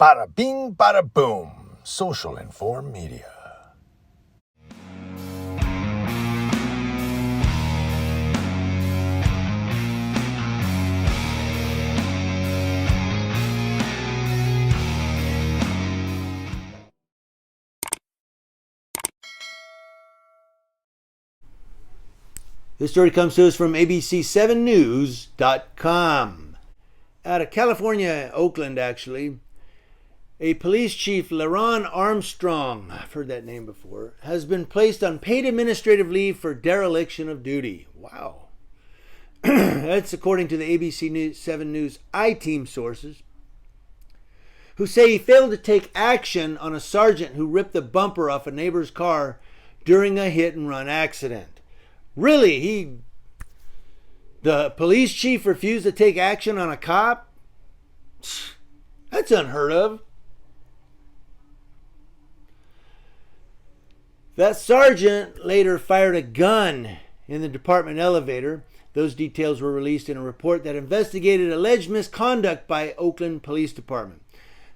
Bada bing, bada boom. Social Informed Media. This story comes to us from ABC7news.com. Out of California, Oakland actually, a police chief, LaRon Armstrong, I've heard that name before, has been placed on paid administrative leave for dereliction of duty. Wow. That's according to the ABC7 News I-Team sources, who say he failed to take action on a sergeant who ripped the bumper off a neighbor's car during a hit-and-run accident. Really? The police chief refused to take action on a cop? That's unheard of. That sergeant later fired a gun in the department elevator. Those details were released in a report that investigated alleged misconduct by Oakland Police Department.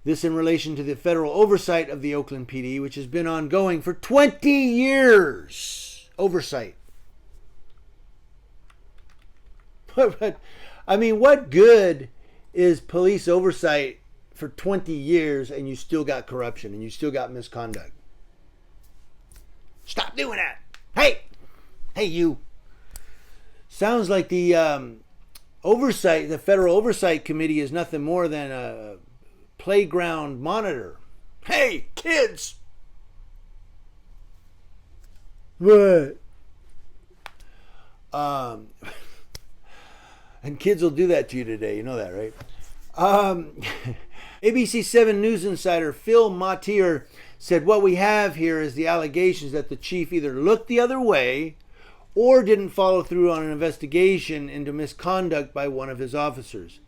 This in relation to the federal oversight of the Oakland PD, which has been ongoing for 20 years. Oversight. But, I mean, what good is police oversight for 20 years and you still got corruption and you still got misconduct? Stop doing that. Hey, you. Sounds like the the Federal Oversight Committee is nothing more than a playground monitor. Hey, kids. What? And kids will do that to you today. You know that, right? ABC 7 News insider Phil Matier said what we have here is the allegations that the chief either looked the other way or didn't follow through on an investigation into misconduct by one of his officers,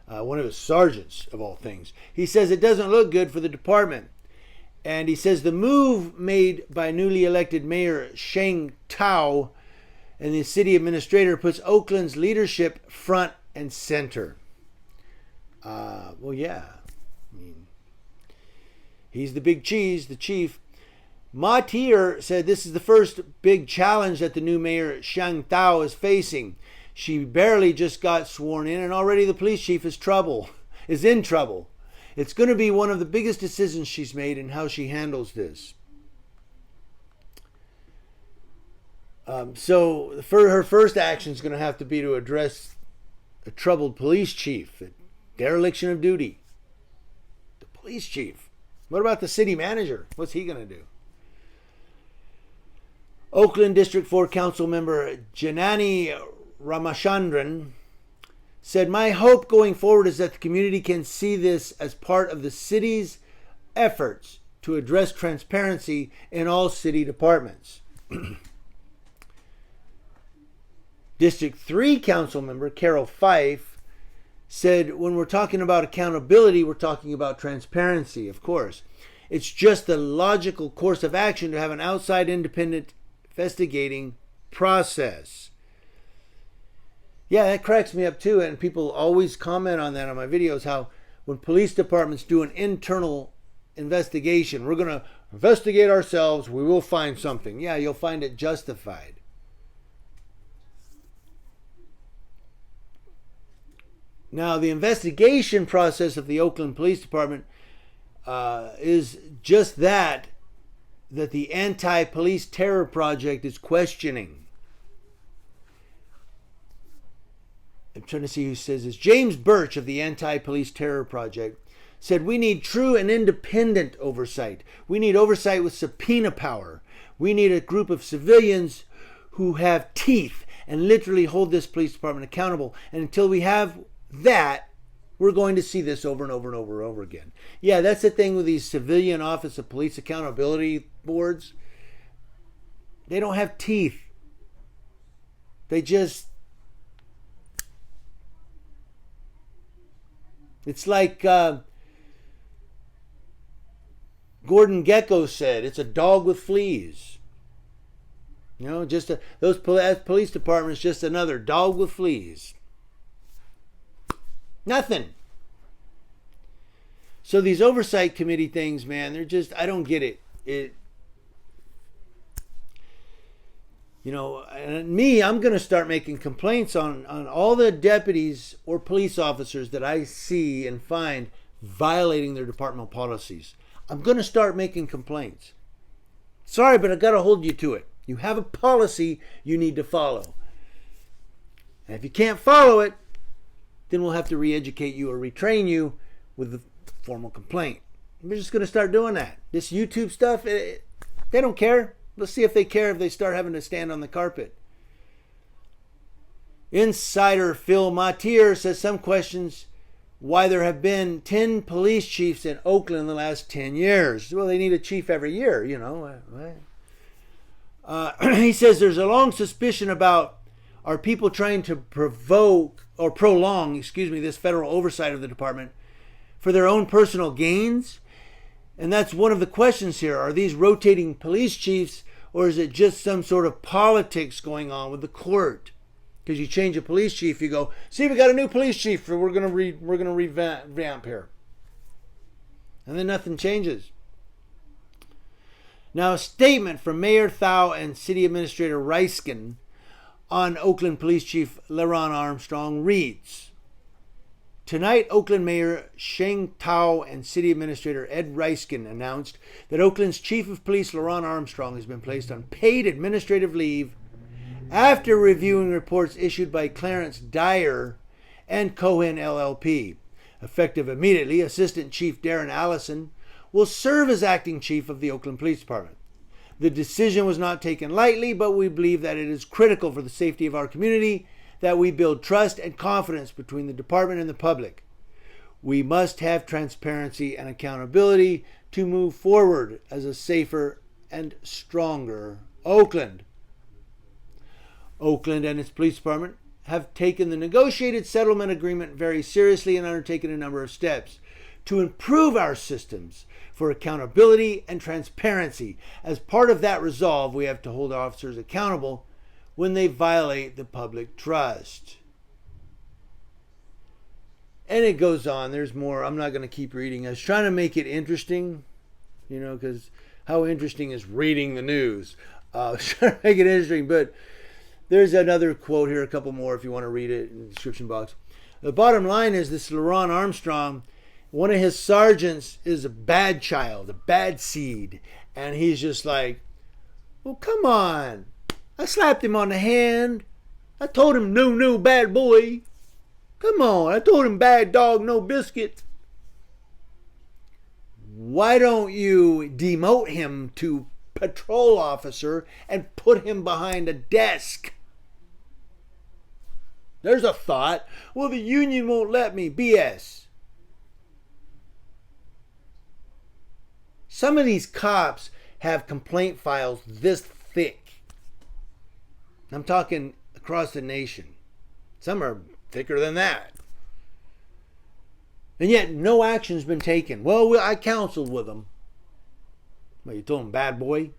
one of his sergeants, of all things. He says it doesn't look good for the department. And he says the move made by newly elected Mayor Sheng Tao and the city administrator puts Oakland's leadership front and center. Well, yeah. I mean, he's the big cheese, the chief. Matier said this is the first big challenge that the new mayor, Sheng Tao, is facing. She barely just got sworn in, and already the police chief is in trouble. It's going to be one of the biggest decisions she's made in how she handles this. So for her first action is going to have to be to address a troubled police chief, a dereliction of duty. The police chief. What about the city manager? What's he going to do? Oakland District 4 Council member Janani Ramachandran said, my hope going forward is that the community can see this as part of the city's efforts to address transparency in all city departments. District 3 Council member Carol Fife said, when we're talking about accountability, we're talking about transparency, of course. It's just the logical course of action to have an outside independent investigating process. Yeah, that cracks me up too, and people always comment on that on my videos, how when police departments do an internal investigation, we're going to investigate ourselves, we will find something. Yeah, you'll find it justified. Now, the investigation process of the Oakland Police Department is just that the Anti-Police Terror Project is questioning. I'm trying to see who says this. James Birch of the Anti-Police Terror Project said, we need true and independent oversight. We need oversight with subpoena power. We need a group of civilians who have teeth and literally hold this police department accountable. And until we have that, we're going to see this over and over and over and over again. Yeah, that's the thing with these civilian Office of Police Accountability boards. They don't have teeth. They just... It's like Gordon Gekko said, it's a dog with fleas. You know, those police departments, just another dog with fleas. Nothing. So these oversight committee things, man, they're just, I don't get it. And me, I'm going to start making complaints on all the deputies or police officers that I see and find violating their departmental policies. I'm going to start making complaints. Sorry, but I got to hold you to it. You have a policy you need to follow. And if you can't follow it, then we'll have to re-educate you or retrain you with a formal complaint. We're just going to start doing that. This YouTube stuff, they don't care. Let's see if they care if they start having to stand on the carpet. Insider Phil Matier says some questions why there have been 10 police chiefs in Oakland in the last 10 years. Well, they need a chief every year, He says there's a long suspicion about are people trying to prolong this federal oversight of the department for their own personal gains? And that's one of the questions here. Are these rotating police chiefs, or is it just some sort of politics going on with the court? Because you change a police chief, you go, see, we got a new police chief, we're gonna revamp here, and then nothing changes. Now, a statement from Mayor Thau and City Administrator Reiskin on Oakland Police Chief LeRon Armstrong reads, tonight, Oakland Mayor Sheng Thau and City Administrator Ed Reiskin announced that Oakland's Chief of Police LeRon Armstrong has been placed on paid administrative leave after reviewing reports issued by Clarence Dyer and Cohen LLP. Effective immediately, Assistant Chief Darren Allison will serve as acting chief of the Oakland Police Department. The decision was not taken lightly, but we believe that it is critical for the safety of our community that we build trust and confidence between the department and the public. We must have transparency and accountability to move forward as a safer and stronger Oakland. Oakland and its police department have taken the negotiated settlement agreement very seriously and undertaken a number of steps to improve our systems for accountability and transparency. As part of that resolve, we have to hold officers accountable when they violate the public trust. And it goes on. There's more. I'm not going to keep reading. I was trying to make it interesting, because how interesting is reading the news? I was trying to make it interesting, but there's another quote here, a couple more if you want to read it in the description box. The bottom line is this LeRon Armstrong, one of his sergeants is a bad child, a bad seed. And he's just like, well, come on. I slapped him on the hand. I told him, no, bad boy. Come on. I told him, bad dog, no biscuit. Why don't you demote him to patrol officer and put him behind a desk? There's a thought. Well, the union won't let me. BS. Some of these cops have complaint files this thick. I'm talking across the nation. Some are thicker than that. And yet no action's been taken. Well, I counseled with them. Well, you told him, bad boy?